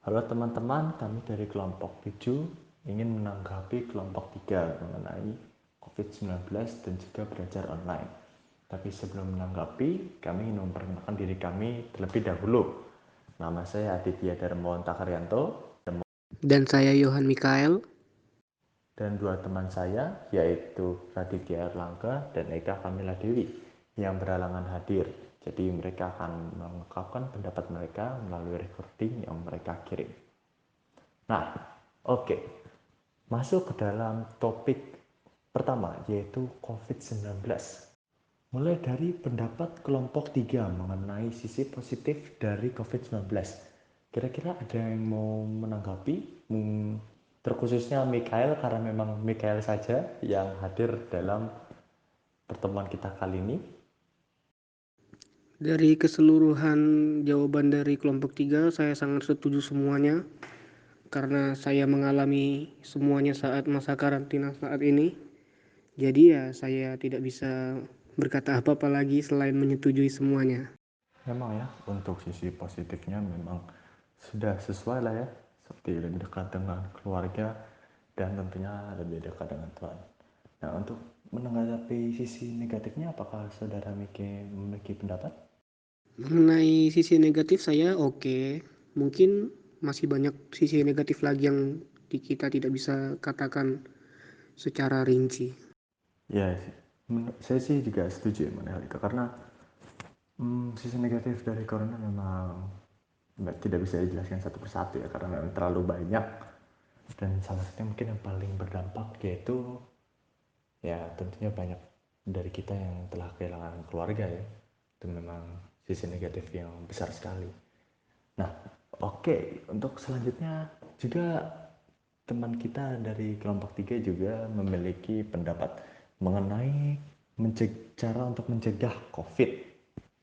Halo teman-teman, kami dari kelompok 7 ingin menanggapi kelompok 3 mengenai COVID-19 dan juga belajar online. Tapi sebelum menanggapi, kami ingin memperkenalkan diri kami terlebih dahulu. Nama saya Aditya Darmawan Takaryanto Dan saya Yohan Mikael. dan dua teman saya yaitu Raditya Erlangga dan Eka Kamila Dewi yang berhalangan hadir. Jadi mereka akan mengungkapkan pendapat mereka melalui recording yang mereka kirim. Nah, oke. Masuk ke dalam topik pertama yaitu COVID-19. Mulai dari pendapat kelompok 3 mengenai sisi positif dari COVID-19. Kira-kira ada yang mau menanggapi? Terkhususnya Mikael karena memang Mikael saja yang hadir dalam pertemuan kita kali ini. Dari keseluruhan jawaban dari kelompok 3, saya sangat setuju semuanya. Karena saya mengalami semuanya saat masa karantina saat ini. Jadi ya saya tidak bisa berkata apa-apa lagi selain menyetujui semuanya. Memang ya, untuk sisi positifnya memang sudah sesuai lah ya. Seperti lebih dekat dengan keluarga dan tentunya lebih dekat dengan Tuhan. Nah, untuk menanggapi sisi negatifnya, apakah saudara Miki memiliki pendapat? Mengenai sisi negatif saya oke. Mungkin masih banyak sisi negatif lagi yang kita tidak bisa katakan secara rinci. Ya, saya sih juga setuju ya mengenai hal itu karena sisi negatif dari corona memang tidak bisa dijelaskan satu persatu ya karena memang terlalu banyak dan salah satu mungkin yang paling berdampak yaitu ya tentunya banyak dari kita yang telah kehilangan keluarga ya. Itu memang sisi negatif yang besar sekali. Nah, oke, untuk selanjutnya juga teman kita dari kelompok 3 juga memiliki pendapat mengenai cara untuk mencegah COVID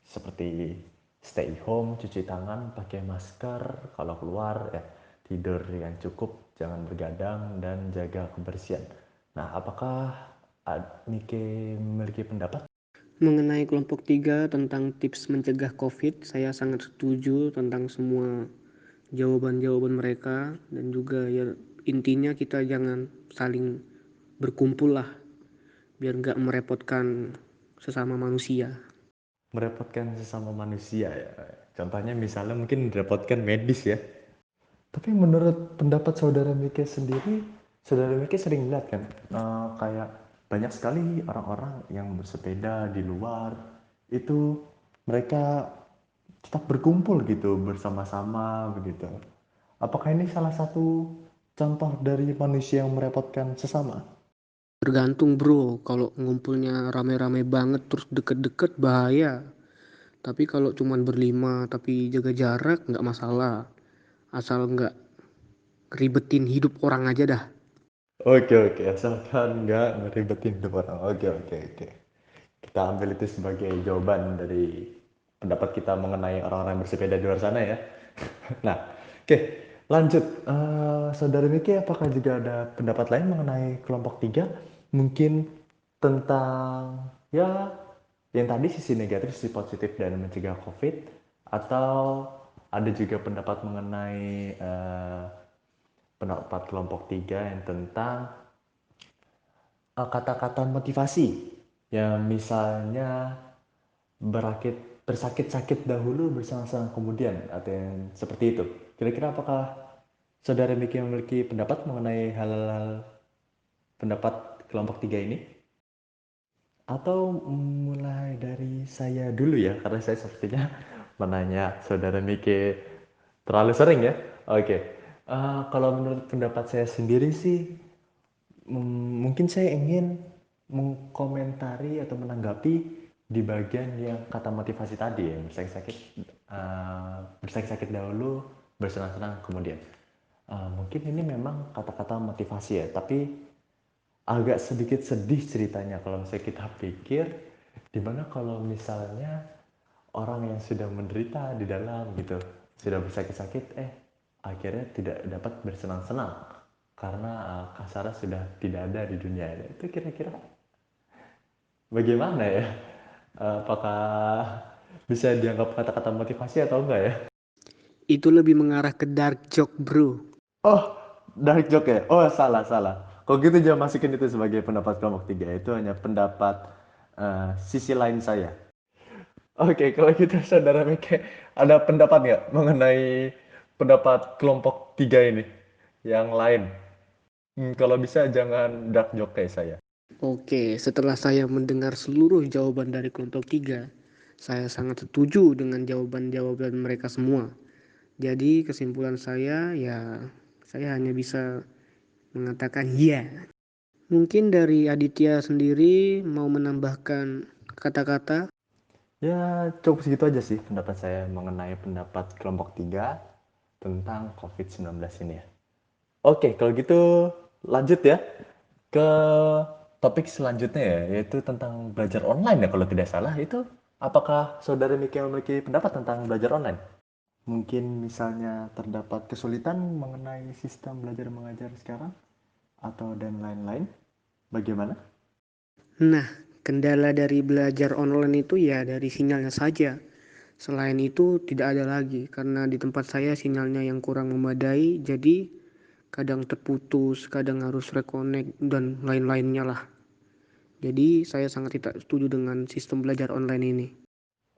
seperti stay home, cuci tangan, pakai masker, kalau keluar ya tidur yang cukup, jangan bergadang dan jaga kebersihan. Nah, apakah Nike memiliki pendapat? Mengenai kelompok 3 tentang tips mencegah COVID, saya sangat setuju tentang semua jawaban-jawaban mereka. Dan juga ya intinya kita jangan saling berkumpul lah, biar nggak merepotkan sesama manusia. Merepotkan sesama manusia ya. Contohnya misalnya mungkin merepotkan medis ya. Tapi menurut pendapat saudara Mike sendiri, saudara Mike sering lihat kan, kayak banyak sekali orang-orang yang bersepeda di luar, itu mereka tetap berkumpul gitu bersama-sama begitu. Apakah ini salah satu contoh dari manusia yang merepotkan sesama? Tergantung bro, kalau ngumpulnya rame-rame banget terus deket-deket bahaya. Tapi kalau cuman berlima tapi jaga jarak nggak masalah, asal nggak ribetin hidup orang aja dah. Oke oke, asalkan nggak ngeribetin hidup orang. Oke oke oke. Kita ambil itu sebagai jawaban dari pendapat kita mengenai orang-orang yang bersepeda di luar sana ya. Nah, oke, lanjut. Saudara Miki, apakah juga ada pendapat lain mengenai kelompok 3? Mungkin tentang ya yang tadi sisi negatif, sisi positif dan mencegah COVID, atau ada juga pendapat mengenai pendapat kelompok 3 yang tentang kata-kata motivasi yang misalnya bersakit-sakit dahulu bersama-sama kemudian atau yang seperti itu. Kira-kira apakah saudara Miki memiliki pendapat mengenai hal-hal pendapat kelompok 3 ini? Atau mulai dari saya dulu ya, karena saya sepertinya menanya saudara Miki terlalu sering ya. Oke. Kalau menurut pendapat saya sendiri sih, mungkin saya ingin mengkomentari atau menanggapi di bagian yang kata motivasi tadi ya, bersakit-sakit dahulu, bersenang-senang kemudian. Mungkin ini memang kata-kata motivasi ya, tapi agak sedikit sedih ceritanya kalau misalnya kita pikir, dimana kalau misalnya orang yang sudah menderita di dalam gitu, sudah bersakit-sakit, akhirnya tidak dapat bersenang-senang karena kasarnya sudah tidak ada di dunia ini. Itu kira-kira bagaimana ya? Apakah bisa dianggap kata-kata motivasi atau enggak ya? Itu lebih mengarah ke dark joke, bro. Oh, dark joke ya? Oh, salah, salah. Kalau gitu jangan masukin itu sebagai pendapat kelompok tiga. Itu hanya pendapat sisi lain saya. Oke, kalau gitu saudara Mike, ada pendapat nggak mengenai pendapat kelompok tiga ini? Yang lain? Kalau bisa jangan dark joke kayak saya. Oke, setelah saya mendengar seluruh jawaban dari kelompok 3, saya sangat setuju dengan jawaban-jawaban mereka semua. Jadi kesimpulan saya ya, saya hanya bisa mengatakan ya. Mungkin dari Aditya sendiri mau menambahkan kata-kata. Ya, cukup segitu aja sih pendapat saya mengenai pendapat kelompok tiga tentang COVID-19 ini ya. Oke, kalau gitu lanjut ya ke topik selanjutnya ya, yaitu tentang belajar online ya kalau tidak salah. Itu apakah saudara Miki memiliki pendapat tentang belajar online? Mungkin misalnya terdapat kesulitan mengenai sistem belajar mengajar sekarang atau dan lain-lain. Bagaimana? Nah, kendala dari belajar online itu ya dari sinyalnya saja. Selain itu tidak ada lagi karena di tempat saya sinyalnya yang kurang memadai, jadi kadang terputus, kadang harus reconnect dan lain-lainnya lah. Jadi saya sangat tidak setuju dengan sistem belajar online ini.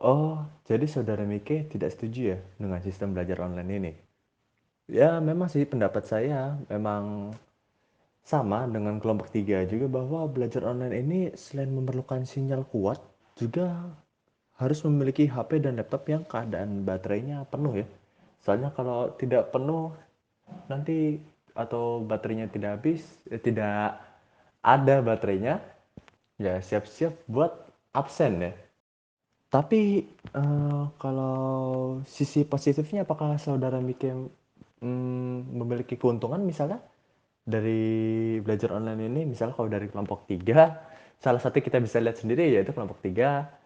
Oh, jadi saudara Miki tidak setuju ya dengan sistem belajar online ini? Ya, memang sih pendapat saya memang sama dengan kelompok tiga juga bahwa belajar online ini selain memerlukan sinyal kuat, juga harus memiliki HP dan laptop yang keadaan baterainya penuh ya. Soalnya kalau tidak penuh nanti atau baterainya tidak habis, tidak ada baterainya, ya siap-siap buat absen ya. Tapi kalau sisi positifnya apakah saudara Miki memiliki keuntungan misalnya dari belajar online ini? Misalnya kalau dari kelompok 3, salah satu kita bisa lihat sendiri yaitu kelompok 3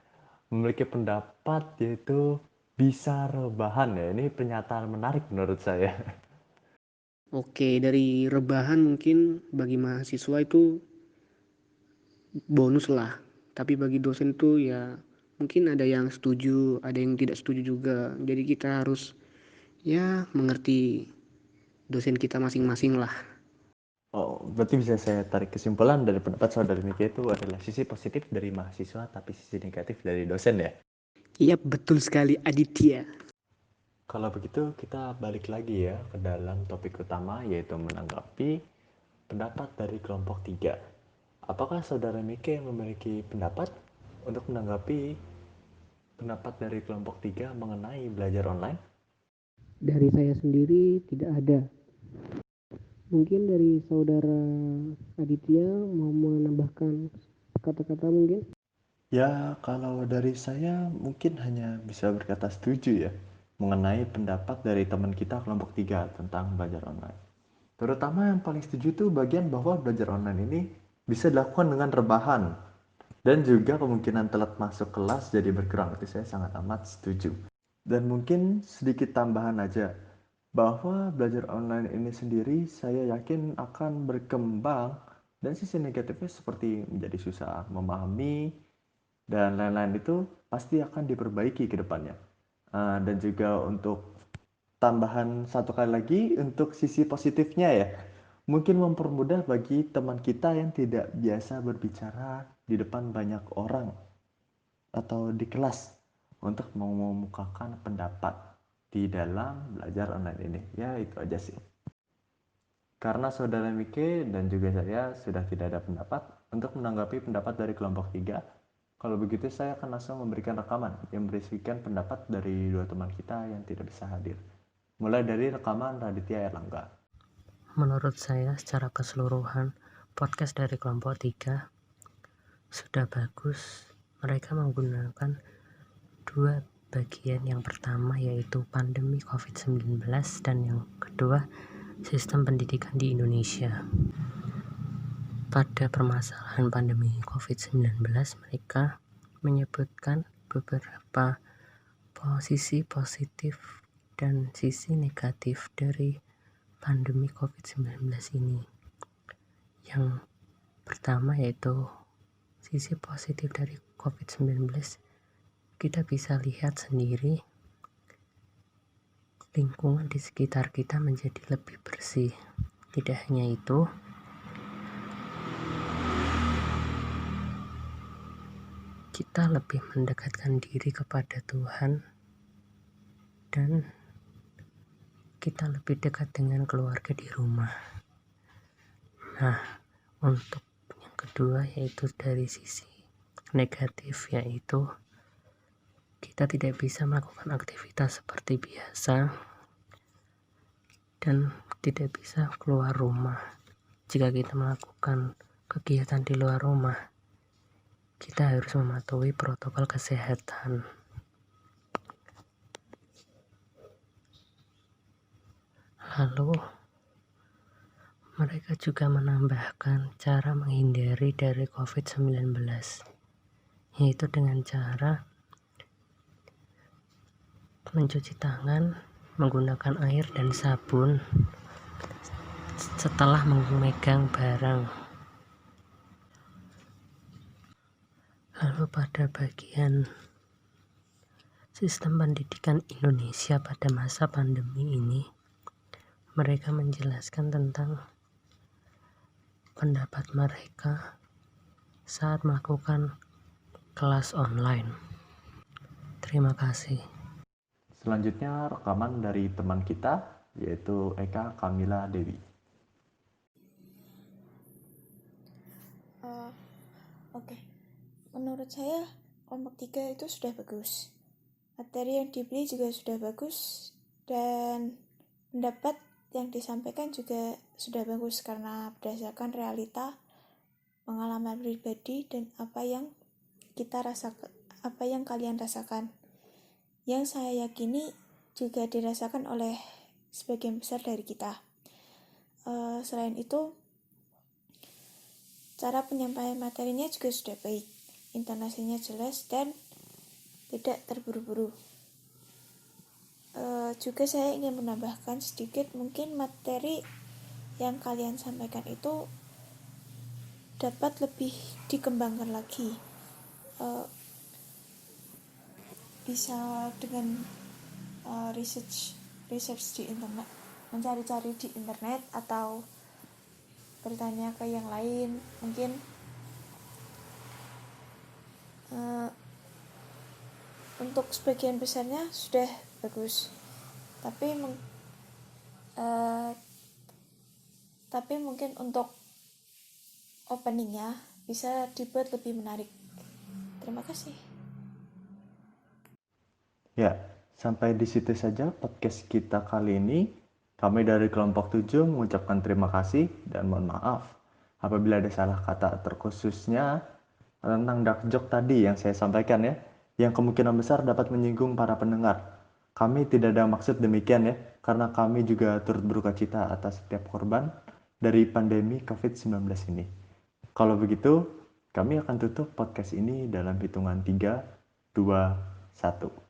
memiliki pendapat yaitu bisa rebahan ya. Ini pernyataan menarik menurut saya. Oke, dari rebahan mungkin bagi mahasiswa itu bonus lah. Tapi bagi dosen tuh ya mungkin ada yang setuju, ada yang tidak setuju juga. Jadi kita harus ya mengerti dosen kita masing-masing lah. Oh, berarti bisa saya tarik kesimpulan dari pendapat saudara Miki itu adalah sisi positif dari mahasiswa tapi sisi negatif dari dosen ya. Iya betul sekali Aditya. Kalau begitu kita balik lagi ya ke dalam topik utama yaitu menanggapi pendapat dari kelompok 3. Apakah saudara Miki memiliki pendapat untuk menanggapi pendapat dari kelompok 3 mengenai belajar online? Dari saya sendiri tidak ada. Mungkin dari saudara Aditya mau menambahkan kata-kata mungkin? Ya, kalau dari saya mungkin hanya bisa berkata setuju ya mengenai pendapat dari teman kita kelompok 3 tentang belajar online. Terutama yang paling setuju itu bagian bahwa belajar online ini bisa dilakukan dengan rebahan dan juga kemungkinan telat masuk kelas jadi berkurang. Itu saya sangat amat setuju. Dan mungkin sedikit tambahan aja bahwa belajar online ini sendiri saya yakin akan berkembang dan sisi negatifnya seperti menjadi susah memahami dan lain-lain itu pasti akan diperbaiki ke depannya. Dan juga untuk tambahan satu kali lagi untuk sisi positifnya ya, mungkin mempermudah bagi teman kita yang tidak biasa berbicara di depan banyak orang atau di kelas untuk mengemukakan pendapat di dalam belajar online ini. Ya itu aja sih. Karena saudara Mike dan juga saya sudah tidak ada pendapat untuk menanggapi pendapat dari kelompok 3. Kalau begitu saya akan langsung memberikan rekaman yang berisikan pendapat dari dua teman kita yang tidak bisa hadir. Mulai dari rekaman Raditya Erlangga. Menurut saya secara keseluruhan podcast dari kelompok 3 sudah bagus. Mereka menggunakan dua bagian, yang pertama yaitu pandemi COVID-19 dan yang kedua sistem pendidikan di Indonesia. Pada permasalahan pandemi COVID-19 mereka menyebutkan beberapa posisi positif dan sisi negatif dari pandemi COVID-19 ini. Yang pertama yaitu sisi positif dari COVID-19, kita bisa lihat sendiri lingkungan di sekitar kita menjadi lebih bersih. Tidak hanya itu, kita lebih mendekatkan diri kepada Tuhan dan kita lebih dekat dengan keluarga di rumah. Nah, untuk yang kedua yaitu dari sisi negatif, yaitu kita tidak bisa melakukan aktivitas seperti biasa dan tidak bisa keluar rumah. Jika kita melakukan kegiatan di luar rumah, kita harus mematuhi protokol kesehatan. Lalu, mereka juga menambahkan cara menghindari dari COVID-19, yaitu dengan cara mencuci tangan menggunakan air dan sabun setelah memegang barang. Lalu pada bagian sistem pendidikan Indonesia pada masa pandemi ini, mereka menjelaskan tentang pendapat mereka saat melakukan kelas online. Terima kasih. Selanjutnya rekaman dari teman kita, yaitu Eka Kamila Dewi. Oke. Menurut saya kelompok 3 itu sudah bagus. Materi yang dibeli juga sudah bagus dan pendapat yang disampaikan juga sudah bagus karena berdasarkan realita, pengalaman pribadi dan apa yang kita rasakan, apa yang kalian rasakan. Yang saya yakini juga dirasakan oleh sebagian besar dari kita. Selain itu, cara penyampaian materinya juga sudah baik, intonasinya jelas dan tidak terburu-buru. Juga saya ingin menambahkan sedikit, mungkin materi yang kalian sampaikan itu dapat lebih dikembangkan lagi. Bisa dengan research di internet, mencari-cari di internet atau bertanya ke yang lain. Mungkin untuk sebagian besarnya sudah bagus, tapi mungkin untuk openingnya bisa dibuat lebih menarik. Terima kasih. Ya, sampai di situ saja podcast kita kali ini. Kami dari kelompok 7 mengucapkan terima kasih dan mohon maaf apabila ada salah kata, terkhususnya tentang dark joke tadi yang saya sampaikan ya, yang kemungkinan besar dapat menyinggung para pendengar. Kami tidak ada maksud demikian ya, karena kami juga turut berduka cita atas setiap korban dari pandemi COVID-19 ini. Kalau begitu, kami akan tutup podcast ini dalam hitungan 3, 2, 1.